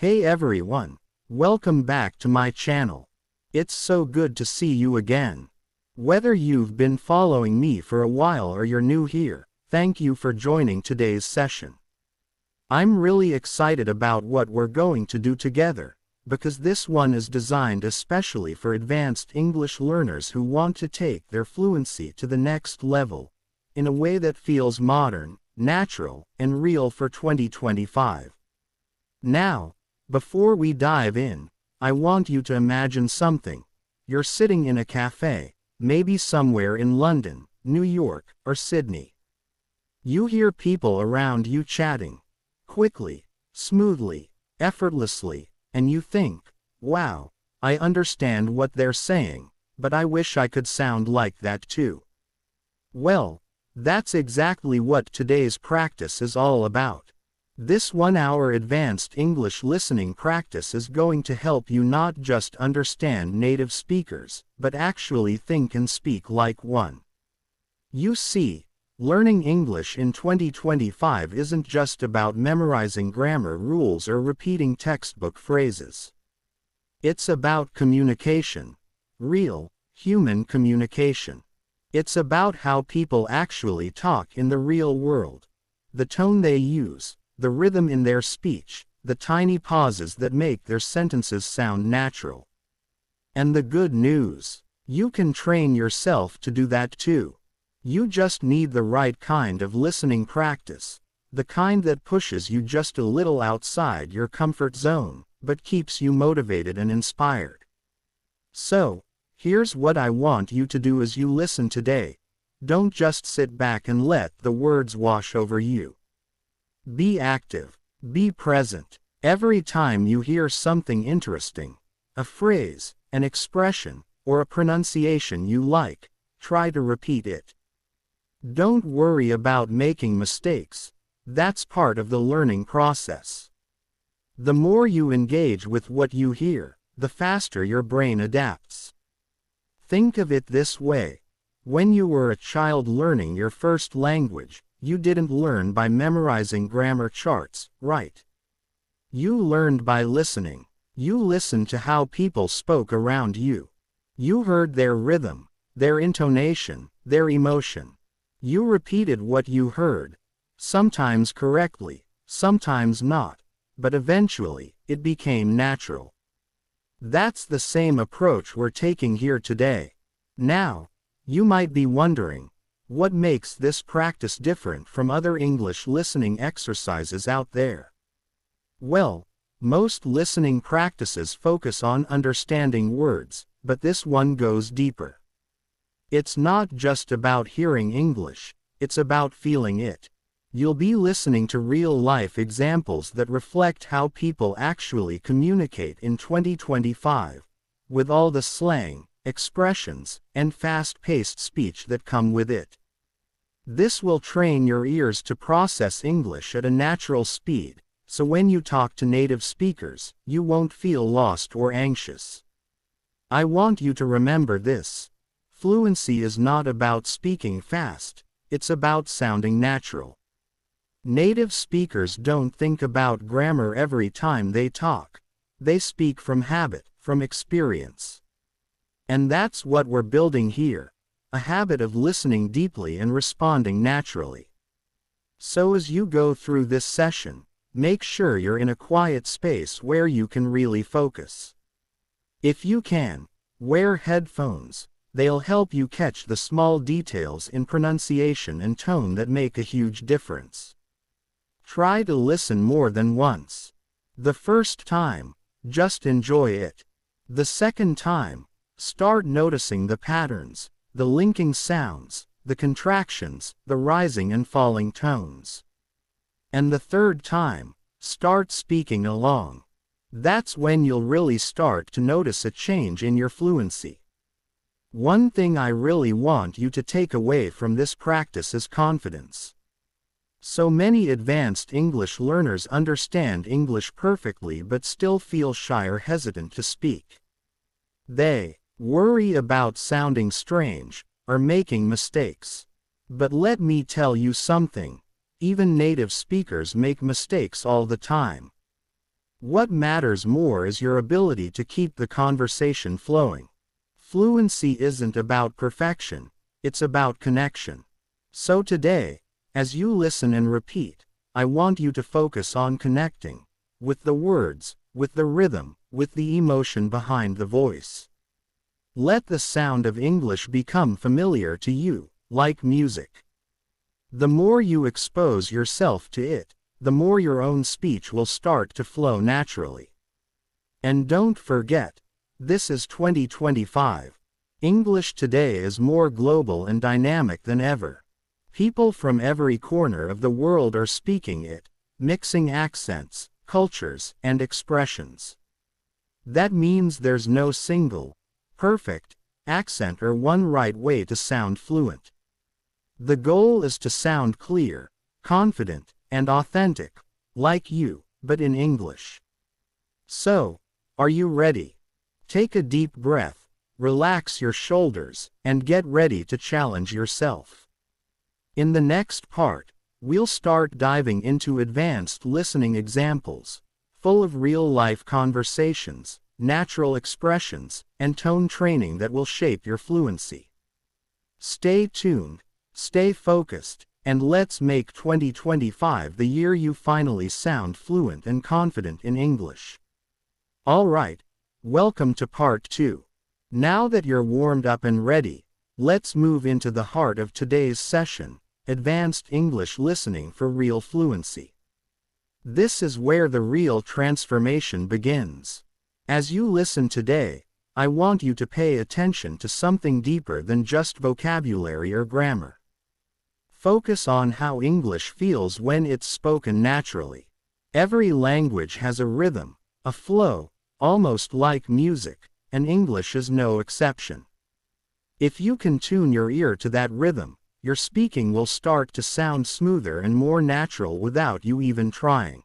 Hey everyone, welcome back to my channel. It's so good to see you again. Whether you've been following me for a while or you're new here, thank you for joining today's session. I'm really excited about what we're going to do together, because this one is designed especially for advanced English learners who want to take their fluency to the next level, in a way that feels modern, natural, and real for 2025. Now, before we dive in, I want you to imagine something. You're sitting in a cafe, maybe somewhere in London, New York, or Sydney. You hear people around you chatting, quickly, smoothly, effortlessly, and you think, wow, I understand what they're saying, but I wish I could sound like that too. Well, that's exactly what today's practice is all about. This 1-hour advanced English listening practice is going to help you not just understand native speakers, but actually think and speak like one. You see, learning English in 2025 isn't just about memorizing grammar rules or repeating textbook phrases. It's about communication. Real, human communication. It's about how people actually talk in the real world. The tone they use, the rhythm in their speech, the tiny pauses that make their sentences sound natural. And the good news, you can train yourself to do that too. You just need the right kind of listening practice, the kind that pushes you just a little outside your comfort zone, but keeps you motivated and inspired. So, here's what I want you to do as you listen today. Don't just sit back and let the words wash over you. Be active, be present. Every time you hear something interesting, a phrase, an expression, or a pronunciation you like, try to repeat it. Don't worry about making mistakes. That's part of the learning process. The more you engage with what you hear, the faster your brain adapts. Think of it this way. When you were a child learning your first language, you didn't learn by memorizing grammar charts, right? You learned by listening. You listened to how people spoke around you. You heard their rhythm, their intonation, their emotion. You repeated what you heard, sometimes correctly, sometimes not, but eventually, it became natural. That's the same approach we're taking here today. Now, you might be wondering, what makes this practice different from other English listening exercises out there? Well, most listening practices focus on understanding words, but this one goes deeper. It's not just about hearing English, it's about feeling it. You'll be listening to real-life examples that reflect how people actually communicate in 2025, with all the slang, expressions, and fast-paced speech that come with it. This will train your ears to process English at a natural speed, so when you talk to native speakers, you won't feel lost or anxious. I want you to remember this. Fluency is not about speaking fast, it's about sounding natural. Native speakers don't think about grammar every time they talk. They speak from habit, from experience. And that's what we're building here. A habit of listening deeply and responding naturally. So as you go through this session, make sure you're in a quiet space where you can really focus. If you can, wear headphones. They'll help you catch the small details in pronunciation and tone that make a huge difference. Try to listen more than once. The first time, just enjoy it. The second time, start noticing the patterns, the linking sounds, the contractions, the rising and falling tones. And the third time, start speaking along. That's when you'll really start to notice a change in your fluency. One thing I really want you to take away from this practice is confidence. So many advanced English learners understand English perfectly but still feel shy or hesitant to speak. They worry about sounding strange, or making mistakes. But let me tell you something, even native speakers make mistakes all the time. What matters more is your ability to keep the conversation flowing. Fluency isn't about perfection, it's about connection. So today, as you listen and repeat, I want you to focus on connecting with the words, with the rhythm, with the emotion behind the voice. Let the sound of English become familiar to you, like music. The more you expose yourself to it, the more your own speech will start to flow naturally. And don't forget, this is 2025. English today is more global and dynamic than ever. People from every corner of the world are speaking it, mixing accents, cultures, and expressions. That means there's no single, perfect, accent or one right way to sound fluent. The goal is to sound clear, confident, and authentic, like you, but in English. So, are you ready? Take a deep breath, relax your shoulders, and get ready to challenge yourself. In the next part, we'll start diving into advanced listening examples, full of real-life conversations, natural expressions, and tone training that will shape your fluency. Stay tuned, stay focused, and let's make 2025 the year you finally sound fluent and confident in English. Alright, welcome to part 2. Now that you're warmed up and ready, let's move into the heart of today's session, advanced English listening for real fluency. This is where the real transformation begins. As you listen today, I want you to pay attention to something deeper than just vocabulary or grammar. Focus on how English feels when it's spoken naturally. Every language has a rhythm, a flow, almost like music, and English is no exception. If you can tune your ear to that rhythm, your speaking will start to sound smoother and more natural without you even trying.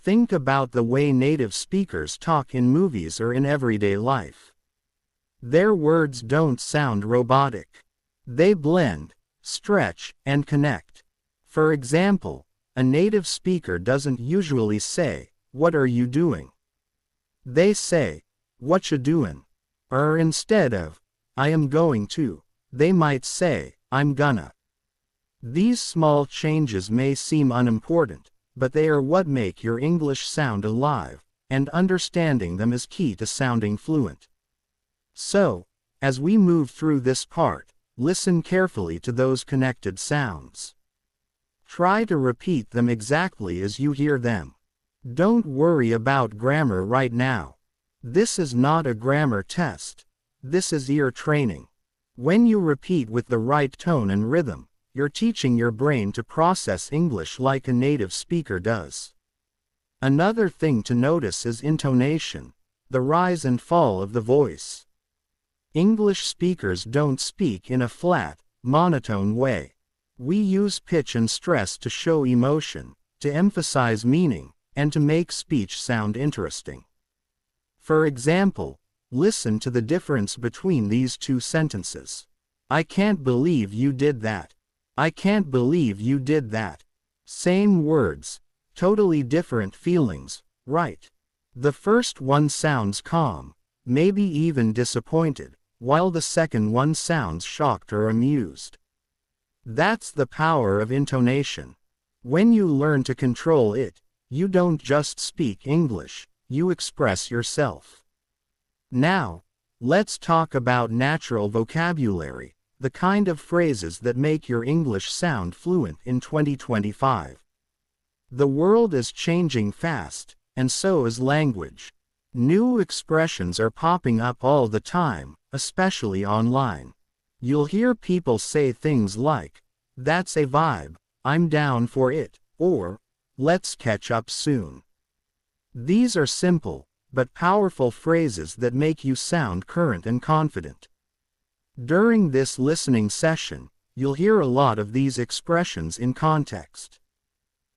Think about the way native speakers talk in movies or in everyday life. Their words don't sound robotic. They blend, stretch, and connect. For example, a native speaker doesn't usually say, "What are you doing?" They say, "What you doing?" Or instead of, "I am going to," they might say, "I'm gonna." These small changes may seem unimportant, but they are what make your English sound alive, and understanding them is key to sounding fluent. So, as we move through this part, listen carefully to those connected sounds. Try to repeat them exactly as you hear them. Don't worry about grammar right now. This is not a grammar test. This is ear training. When you repeat with the right tone and rhythm, you're teaching your brain to process English like a native speaker does. Another thing to notice is intonation, the rise and fall of the voice. English speakers don't speak in a flat, monotone way. We use pitch and stress to show emotion, to emphasize meaning, and to make speech sound interesting. For example, listen to the difference between these two sentences. "I can't believe you did that." "I can't believe you did that." Same words, totally different feelings, right? The first one sounds calm, maybe even disappointed, while the second one sounds shocked or amused. That's the power of intonation. When you learn to control it, you don't just speak English, you express yourself. Now, let's talk about natural vocabulary, the kind of phrases that make your English sound fluent in 2025. The world is changing fast, and so is language. New expressions are popping up all the time, especially online. You'll hear people say things like, "That's a vibe," "I'm down for it," or "Let's catch up soon." These are simple, but powerful phrases that make you sound current and confident. During this listening session, you'll hear a lot of these expressions in context.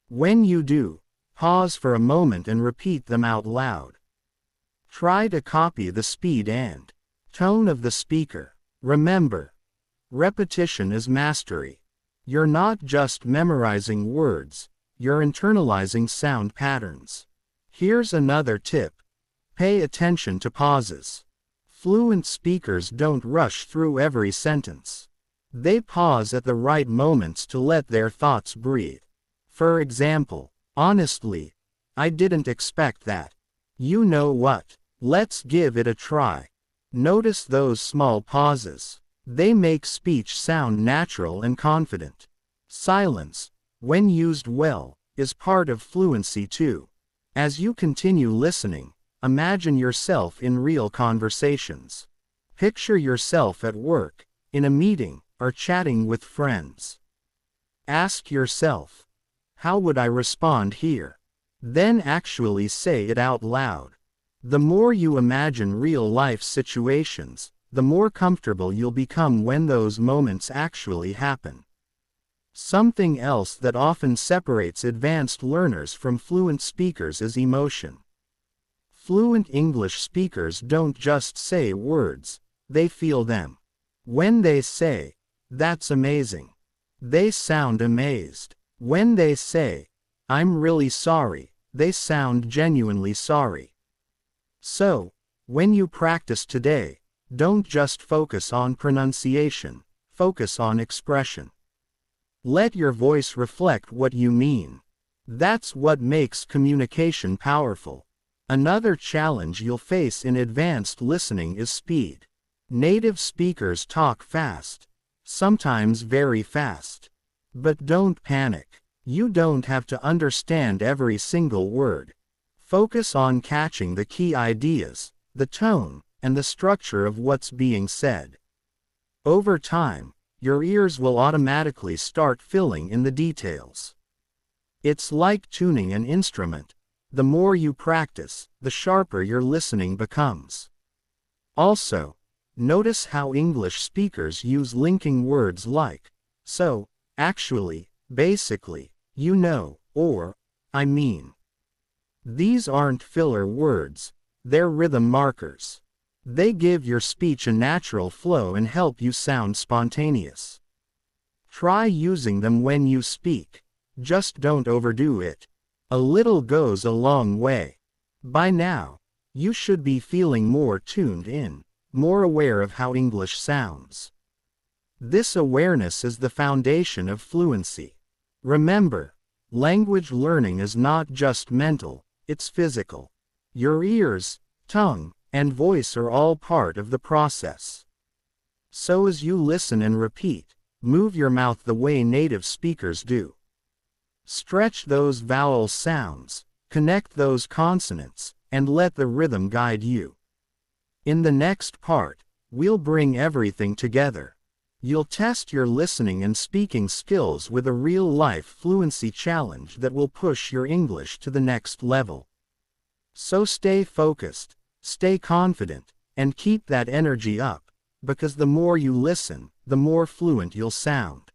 When you do, pause for a moment and repeat them out loud. Try to copy the speed and tone of the speaker. Remember, repetition is mastery. You're not just memorizing words, you're internalizing sound patterns. Here's another tip. Pay attention to pauses. Fluent speakers don't rush through every sentence. They pause at the right moments to let their thoughts breathe. For example, honestly, I didn't expect that. You know what? Let's give it a try. Notice those small pauses. They make speech sound natural and confident. Silence, when used well, is part of fluency too. As you continue listening, imagine yourself in real conversations. Picture yourself at work, in a meeting, or chatting with friends. Ask yourself, how would I respond here? Then actually say it out loud. The more you imagine real-life situations, the more comfortable you'll become when those moments actually happen. Something else that often separates advanced learners from fluent speakers is emotion. Fluent English speakers don't just say words, they feel them. When they say, "That's amazing," they sound amazed. When they say, "I'm really sorry," they sound genuinely sorry. So, when you practice today, don't just focus on pronunciation, focus on expression. Let your voice reflect what you mean. That's what makes communication powerful. Another challenge you'll face in advanced listening is speed. Native speakers talk fast, sometimes very fast. But don't panic. You don't have to understand every single word. Focus on catching the key ideas, the tone, and the structure of what's being said. Over time, your ears will automatically start filling in the details. It's like tuning an instrument. The more you practice, the sharper your listening becomes. Also, notice how English speakers use linking words like "so," "actually," "basically," "you know," or "I mean." These aren't filler words, they're rhythm markers. They give your speech a natural flow and help you sound spontaneous. Try using them when you speak. Just don't overdo it. A little goes a long way. By now, you should be feeling more tuned in, more aware of how English sounds. This awareness is the foundation of fluency. Remember, language learning is not just mental, it's physical. Your ears, tongue, and voice are all part of the process. So as you listen and repeat, move your mouth the way native speakers do. Stretch those vowel sounds, connect those consonants, and let the rhythm guide you. In the next part, we'll bring everything together. You'll test your listening and speaking skills with a real-life fluency challenge that will push your English to the next level. So stay focused, stay confident, and keep that energy up, because the more you listen, the more fluent you'll sound.